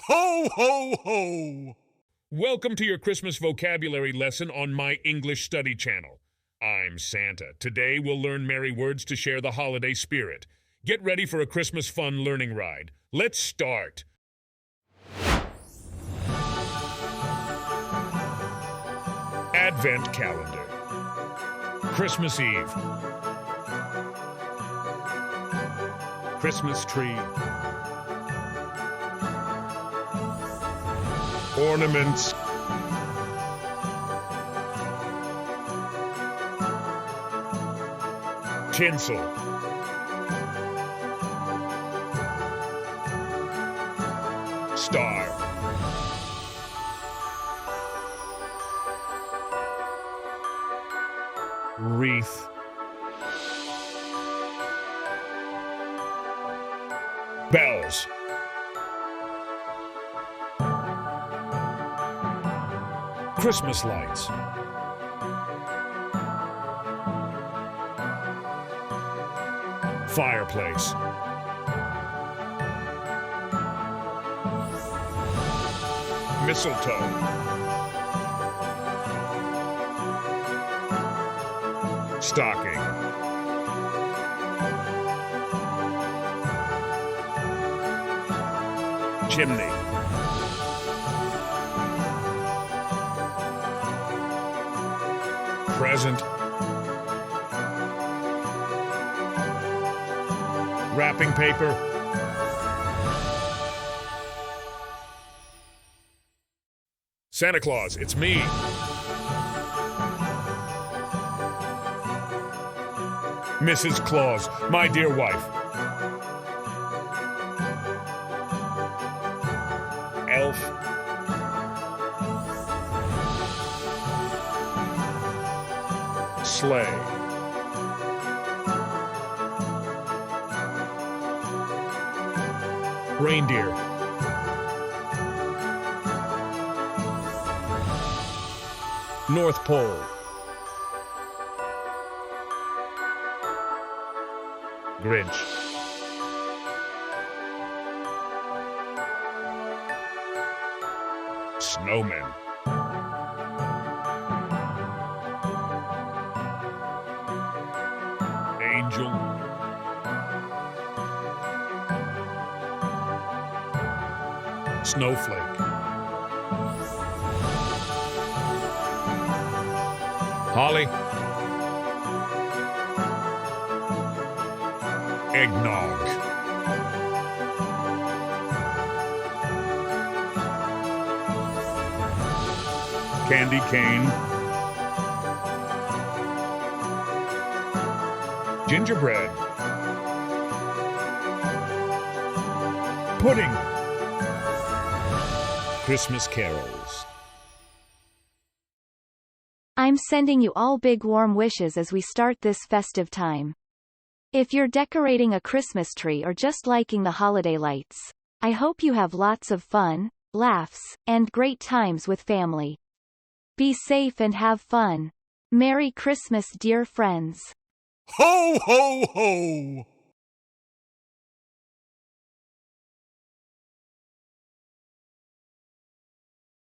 Ho, ho, ho! Welcome to your Christmas vocabulary lesson on my English study channel. I'm Santa. Today we'll learn merry words to share the holiday spirit. Get ready for a Christmas fun learning ride. Let's start. Advent calendar. Christmas Eve. Christmas tree. Ornaments. Tinsel. Star. Wreath. Bells. Christmas lights. Fireplace. Mistletoe. Stocking. Chimney. Present. Wrapping paper. Santa Claus, it's me. Mrs. Claus, my dear wife. Elf. Sleigh. Reindeer. North Pole. Grinch. Snowman. Angel. Snowflake. Holly. Eggnog. Candy cane. Gingerbread. Pudding. Christmas carols. I'm sending you all big warm wishes as we start this festive time. If you're decorating a Christmas tree or just liking the holiday lights, I hope you have lots of fun, laughs, and great times with family. Be safe and have fun. Merry Christmas, dear friends. Ho, ho, ho!